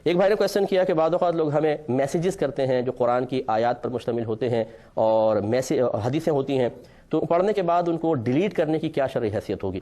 ایک بھائی نے کویسچن کیا کہ بعض اوقات لوگ ہمیں میسیجز کرتے ہیں جو قرآن کی آیات پر مشتمل ہوتے ہیں اور حدیثیں ہوتی ہیں، تو پڑھنے کے بعد ان کو ڈیلیٹ کرنے کی کیا شرعی حیثیت ہوگی؟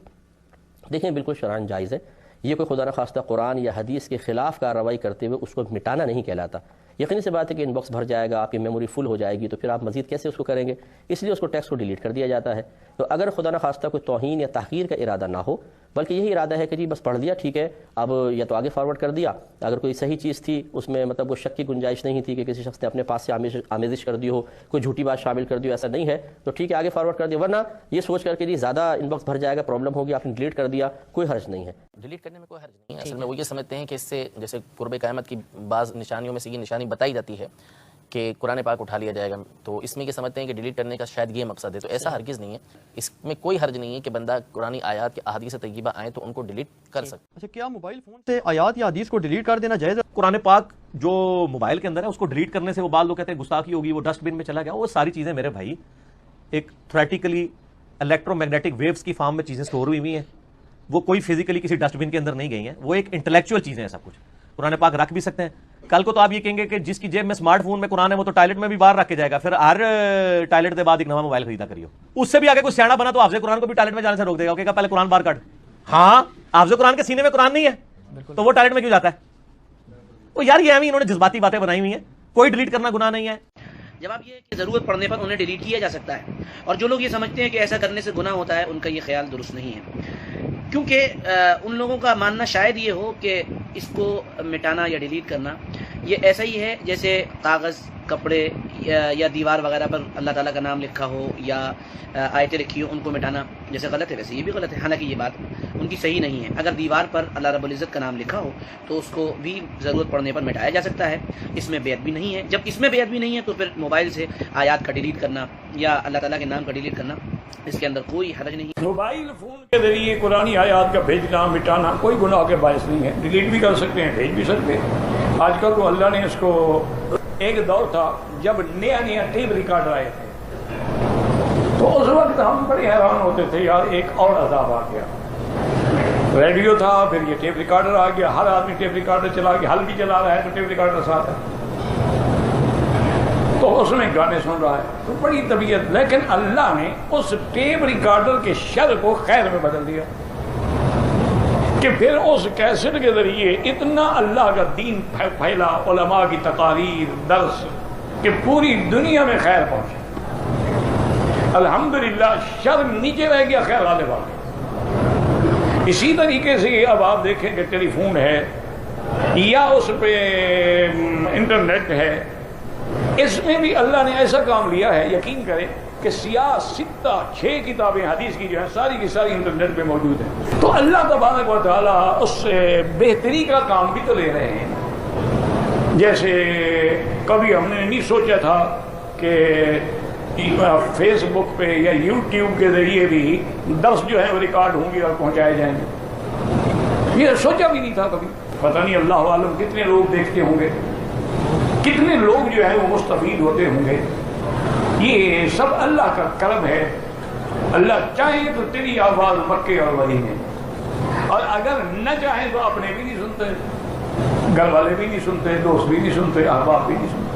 دیکھیں بالکل شرعاً جائز ہے، یہ کوئی خدا نخواستہ قرآن یا حدیث کے خلاف کارروائی کرتے ہوئے اس کو مٹانا نہیں کہلاتا۔ یقینی سی بات ہے کہ ان باکس بھر جائے گا، آپ کی میموری فل ہو جائے گی، تو پھر آپ مزید کیسے اس کو کریں گے؟ اس لیے اس کو ٹیکسٹ کو ڈیلیٹ کر دیا جاتا ہے۔ تو اگر خدا نخواستہ کوئی توہین یا تحقیر کا ارادہ نہ ہو، بلکہ یہی ارادہ ہے کہ جی بس پڑھ دیا ٹھیک ہے، اب یا تو آگے فارورڈ کر دیا، اگر کوئی صحیح چیز تھی اس میں مطلب وہ شک کی گنجائش نہیں تھی کہ کسی شخص نے اپنے پاس سے آمیزش کر دی ہو، کوئی جھوٹی بات شامل کر دی ہو، ایسا نہیں ہے تو ٹھیک ہے آگے فارورڈ کر دیا، ورنہ یہ سوچ کر کے جی زیادہ ان باکس بھر جائے گا، پرابلم ہوگی، آپ نے ڈیلیٹ کر دیا، کوئی حرج نہیں ہے۔ ڈیلیٹ کرنے میں کوئی حرج نہیں ہے، اصل میں وہ یہ سمجھتے ہیں کہ اس سے جیسے قرب قیامت کی بعض نشانیوں میں سے یہ نشانی بتائی جاتی ہے کہ قرآن پاک اٹھا لیا جائے گا، تو اس میں یہ سمجھتے ہیں کہ ڈیلیٹ کرنے کا شاید یہ مقصد ہے، تو ایسا ہرگز نہیں ہے، اس میں کوئی حرج نہیں ہے کہ بندہ قرآنی آیات کے احادیث طیبہ آئیں تو ان کو ڈیلیٹ کر سکتا ہے۔ اچھا، کیا موبائل فون سے آیات یا حدیث کو ڈیلیٹ کر دینا جائز ہے؟ قرآن پاک جو موبائل کے اندر ہے اس کو ڈیلیٹ کرنے سے وہ بعض لوگ کہتے ہیں گستاخی ہوگی، وہ ڈسٹ بن میں چلا گیا، وہ ساری چیزیں میرے بھائی ایک تھریٹیکلی الیکٹرو میگنیٹک ویوز کی فارم میں چیزیں سٹور ہوئی ہوئی ہیں، وہ کوئی فزیکلی کسی ڈسٹ بن کے اندر نہیں گئی ہیں، وہ ایک انٹلیکچوئل چیزیں ہیں، سب کچھ قرآن پاک رکھ بھی سکتے ہیں۔ کل کو تو آپ یہ کہیں گے کہ جس کی جیب میں اسمارٹ فون میں قرآن ہے وہ تو ٹائلٹ میں بھی باہر رکھ کے جائے گا، پھر ہر ٹائلٹ کے بعد ایک نیا موبائل خریدا کریو۔ اس سے بھی آگے کوئی سیاڑا بنا تو حافظ قرآن کو بھی ٹائلٹ میں جانے سے روک دے گا، کہے گا پہلے قرآن باہر کاٹ۔ ہاں، حافظ قرآن کے سینے میں قرآن نہیں ہے تو وہ ٹائلٹ میں کیوں جاتا ہے؟ وہ یار یہ انہوں نے جذباتی باتیں بنائی ہوئی ہیں، کوئی ڈیلیٹ کرنا گناہ نہیں ہے۔ جواب یہ ہے کہ ضرورت پڑنے پر انہیں ڈیلیٹ کیا جا سکتا ہے، اور جو لوگ یہ سمجھتے ہیں کہ ایسا کرنے سے گناہ ہوتا ہے ان کا یہ خیال درست نہیں ہے، کیونکہ ان لوگوں کا ماننا شاید یہ ہو کہ اس کو مٹانا یا ڈیلیٹ کرنا یہ ایسا ہی ہے جیسے کاغذ، کپڑے یا دیوار وغیرہ پر اللہ تعالیٰ کا نام لکھا ہو یا آیتیں لکھی ہو، ان کو مٹانا جیسے غلط ہے ویسے یہ بھی غلط ہے، حالانکہ یہ بات ان کی صحیح نہیں ہے۔ اگر دیوار پر اللہ رب العزت کا نام لکھا ہو تو اس کو بھی ضرورت پڑنے پر مٹایا جا سکتا ہے، اس میں بے ادبی نہیں ہے۔ جب اس میں بے ادبی نہیں ہے تو پھر موبائل سے آیات کا ڈیلیٹ کرنا یا اللہ تعالیٰ کے نام کا ڈیلیٹ کرنا اس کے اندر کوئی حرج نہیں ہے۔ موبائل فون کے ذریعے قرآن آیات کا بھیجنا مٹانا کوئی گناہ کے باعث نہیں ہے، ڈیلیٹ بھی کر سکتے ہیں، بھیج بھی سکتے ہیں۔ آج کل تو اللہ نے اس کو، ایک دور تھا جب نیا ٹیپ ریکارڈر آئے تھے تو اس وقت ہم بڑے حیران ہوتے تھے، یار ایک اور عذاب آ گیا۔ ریڈیو تھا، پھر یہ ٹیپ ریکارڈر آ گیا، ہر آدمی ٹیپ ریکارڈر چلا کے حل بھی چلا رہا ہے تو ٹیپ ریکارڈر ساتھ ہے، تو اس میں گانے سن رہا ہے تو بڑی طبیعت، لیکن اللہ نے اس ٹیپ ریکارڈر کے شر کو خیر میں بدل دیا کہ پھر اس کیسٹ کے ذریعے اتنا اللہ کا دین پھیلا، علماء کی تقاریر، درس، کہ پوری دنیا میں خیر پہنچی۔ الحمدللہ شر نیچے رہ گیا، خیر غالب آ گیا۔ اسی طریقے سے اب آپ دیکھیں کہ ٹیلی فون ہے یا اس پہ انٹرنیٹ ہے، اس میں بھی اللہ نے ایسا کام لیا ہے، یقین کریں کہ سیاہ ستہ 6 کتابیں حدیث کی جو ہیں ساری کی ساری انٹرنیٹ پہ موجود ہیں، تو اللہ تبارک و تعالیٰ اس سے بہتری کا کام بھی تو لے رہے ہیں۔ جیسے کبھی ہم نے نہیں سوچا تھا کہ فیس بک پہ یا یوٹیوب کے ذریعے بھی درس جو ہے وہ ریکارڈ ہوں گے اور پہنچائے جائیں گے، یہ سوچا بھی نہیں تھا کبھی۔ پتہ نہیں اللہ عالم کتنے لوگ دیکھتے ہوں گے، کتنے لوگ جو ہے وہ مستفید ہوتے ہوں گے، یہ سب اللہ کا کرم ہے۔ اللہ چاہے تو تیری آواز مکے اور مدینے، اور اگر نہ چاہے تو اپنے بھی نہیں سنتے، گھر والے بھی نہیں سنتے، دوست بھی نہیں سنتے، احباب بھی نہیں سنتے۔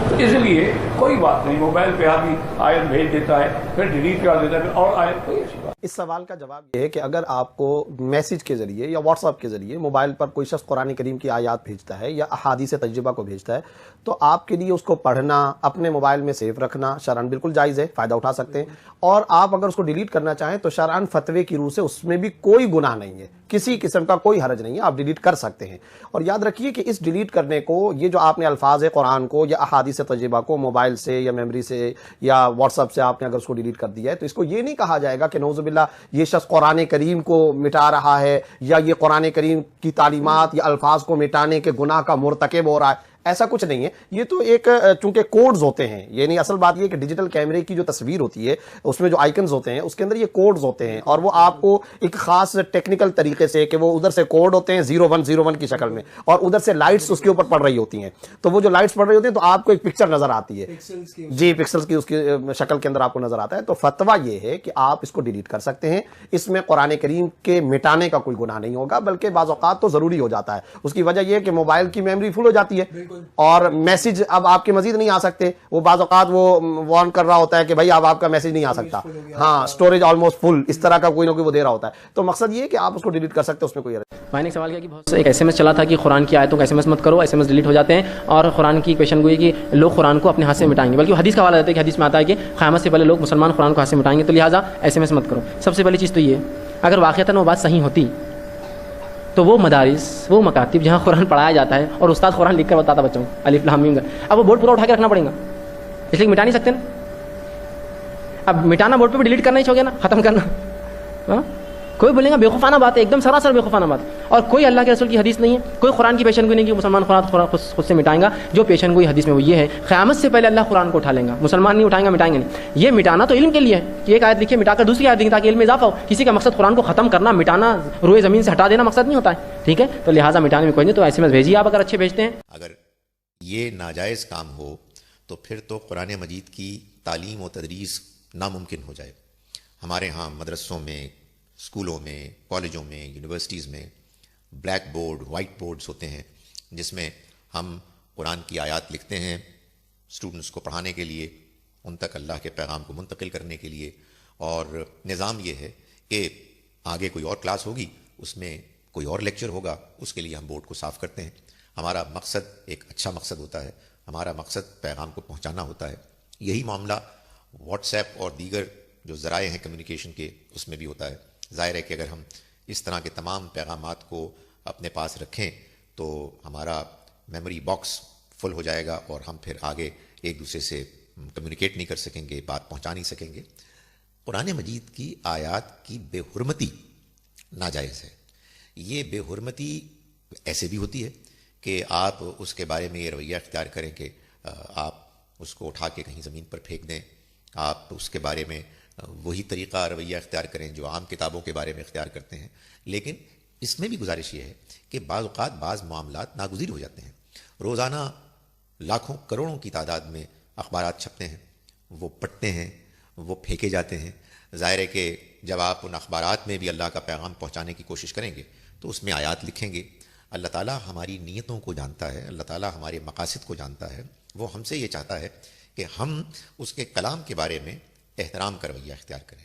تو اس لیے کوئی بات نہیں، موبائل پہ آدمی آیت بھیج دیتا ہے پھر ڈیلیٹ کر دیتا ہے، پھر اور آیت، کوئی ایسی بات۔ اس سوال کا جواب یہ ہے کہ اگر آپ کو میسج کے ذریعے یا واٹس ایپ کے ذریعے موبائل پر کوئی شخص قرآن کریم کی آیات بھیجتا ہے یا احادیث طیبہ کو بھیجتا ہے تو آپ کے لیے اس کو پڑھنا، اپنے موبائل میں سیو رکھنا شرعاً بالکل جائز ہے، فائدہ اٹھا سکتے ہیں، اور آپ اگر اس کو ڈیلیٹ کرنا چاہیں تو شرعاً فتوے کی روح سے اس میں بھی کوئی گناہ نہیں ہے، کسی قسم کا کوئی حرج نہیں ہے، آپ ڈیلیٹ کر سکتے ہیں۔ اور یاد رکھیے کہ اس ڈیلیٹ کرنے کو، یہ جو آپ نے الفاظ قرآن کو یا احادیث طیبہ کو موبائل سے یا میموری سے یا واٹس ایپ سے آپ نے اگر اس کو ڈیلیٹ کر دیا ہے تو اس کو یہ نہیں کہا جائے گا کہ نعوذ باللہ یہ شخص قرآن کریم کو مٹا رہا ہے یا یہ قرآن کریم کی تعلیمات یا الفاظ کو مٹانے کے گناہ کا مرتکب ہو رہا ہے۔ ایسا کچھ نہیں ہے. یہ تو ایک چونکہ کوڈز ہوتے ہیں, یعنی اصل بات یہ کہ ڈیجیٹل کیمرے کی جو تصویر ہوتی ہے اس میں جو آئیکنز ہوتے ہیں اس کے اندر یہ کوڈز ہوتے ہیں, اور وہ آپ کو ایک خاص ٹیکنیکل طریقے سے کہ وہ ادھر سے کوڈ ہوتے ہیں 0101 کی شکل میں, اور ادھر سے لائٹس اس کے اوپر پڑ رہی ہوتی ہیں. تو وہ جو لائٹس پڑ رہی ہوتی ہیں تو آپ کو ایک پکچر نظر آتی ہے, جی پکسلز کی اس کی شکل کے اندر آپ کو نظر آتا ہے. تو فتویٰ یہ ہے کہ آپ اس کو ڈیلیٹ کر سکتے ہیں. اس میں قرآن کریم کے مٹانے کا کوئی گناہ نہیں ہوگا, بلکہ بعض اوقات تو ضروری ہو جاتا ہے. اس کی وجہ یہ ہے کہ موبائل کی میموری فل ہو جاتی ہے اور میسج اب آپ کے مزید نہیں آ سکتے. وہ بعض اوقات وہ وارن کر رہا ہوتا ہے کہ بھائی اب آپ کا میسج نہیں آ سکتا, ہاں اسٹوریج آلموسٹ فل, اس طرح کا کوئی نہ کوئی وہ دے رہا ہوتا ہے. تو مقصد یہ ہے کہ آپ اس کو ڈیلیٹ کر سکتے ہیں, اس میں کوئی میں نے ایک سوال کیا کہ بہت سے ایک SMS چلا تھا کہ قرآن کی آیتوں کا SMS مت کرو, SMS ڈیلیٹ ہو جاتے ہیں, اور قرآن کی پیشن گوئی کہ لوگ قرآن کو اپنے ہاتھ سے مٹائیں گے, بلکہ حدیث کا حوالہ دیتے ہیں کہ حدیث میں آتا ہے کہ قیامت سے پہلے لوگ مسلمان قرآن کو ہاتھ سے مٹائیں گے, تو لہٰذا SMS مت کرو. سب سے پہلی چیز تو یہ, اگر واقعتاً وہ بات صحیح ہوتی تو وہ مدارس, وہ مکاتب جہاں قرآن پڑھایا جاتا ہے اور استاد قرآن لکھ کر بتاتا بچوں کو الف لام میم, اب وہ بورڈ پورا اٹھا کے رکھنا پڑے گا, اس لیے مٹا نہیں سکتے نا. اب مٹانا بورڈ پہ بھی ڈیلیٹ کرنا ہی ہو گیا نا, ختم کرنا. کوئی بولے گا بیوقوفانہ بات ہے, ایک دم سراسر بیوقوفانہ بات, اور کوئی اللہ کے رسول کی حدیث نہیں ہے, کوئی قرآن کی پیشن گوئی نہیں کہ مسلمان قرآن خود سے مٹائیں گا. جو پیشن گوئی حدیث میں وہ یہ ہے, قیامت سے پہلے اللہ قرآن کو اٹھا لیں گا, مسلمان نہیں اٹھائیں گا, مٹائیں گے نہیں. یہ مٹانا تو علم کے لیے ہے کہ ایک آیت لکھے مٹا کر دوسری آیت لکھیں تاکہ علم میں اضافہ ہو. کسی کا مقصد قرآن کو ختم کرنا, مٹانا, روئے زمین سے ہٹا دینا مقصد نہیں ہوتا ہے, ٹھیک ہے. تو لہٰذا مٹانے میں کوئی نہیں, تو SMS بھیجیے آپ اگر اچھے بھیجتے ہیں. اگر یہ ناجائز کام ہو تو پھر تو قرآن مجید کی تعلیم و تدریس ناممکن ہو جائے. ہمارے ہاں مدرسوں میں, اسکولوں میں, کالجوں میں, یونیورسٹیز میں بلیک بورڈ, وائٹ بورڈز ہوتے ہیں جس میں ہم قرآن کی آیات لکھتے ہیں اسٹوڈنٹس کو پڑھانے کے لیے, ان تک اللہ کے پیغام کو منتقل کرنے کے لیے. اور نظام یہ ہے کہ آگے کوئی اور کلاس ہوگی, اس میں کوئی اور لیکچر ہوگا, اس کے لیے ہم بورڈ کو صاف کرتے ہیں. ہمارا مقصد ایک اچھا مقصد ہوتا ہے, ہمارا مقصد پیغام کو پہنچانا ہوتا ہے. یہی معاملہ واٹس ایپ اور دیگر جو ذرائع ہیں کمیونیکیشن کے, اس میں بھی ہوتا ہے. ظاہر ہے کہ اگر ہم اس طرح کے تمام پیغامات کو اپنے پاس رکھیں تو ہمارا میموری باکس فل ہو جائے گا اور ہم پھر آگے ایک دوسرے سے کمیونیکیٹ نہیں کر سکیں گے, بات پہنچا نہیں سکیں گے. قرآن مجید کی آیات کی بے حرمتی ناجائز ہے. یہ بے حرمتی ایسے بھی ہوتی ہے کہ آپ اس کے بارے میں یہ رویہ اختیار کریں کہ آپ اس کو اٹھا کے کہیں زمین پر پھینک دیں, آپ اس کے بارے میں وہی طریقہ رویہ اختیار کریں جو عام کتابوں کے بارے میں اختیار کرتے ہیں. لیکن اس میں بھی گزارش یہ ہے کہ بعض اوقات بعض معاملات ناگزیر ہو جاتے ہیں. روزانہ لاکھوں کروڑوں کی تعداد میں اخبارات چھپتے ہیں, وہ پڑھتے ہیں, وہ پھینکے جاتے ہیں. ظاہر ہے کہ جب آپ ان اخبارات میں بھی اللہ کا پیغام پہنچانے کی کوشش کریں گے تو اس میں آیات لکھیں گے. اللہ تعالیٰ ہماری نیتوں کو جانتا ہے, اللہ تعالیٰ ہمارے مقاصد کو جانتا ہے. وہ ہم سے یہ چاہتا ہے کہ ہم اس کے کلام کے بارے میں احترام کا رویہ اختیار کریں.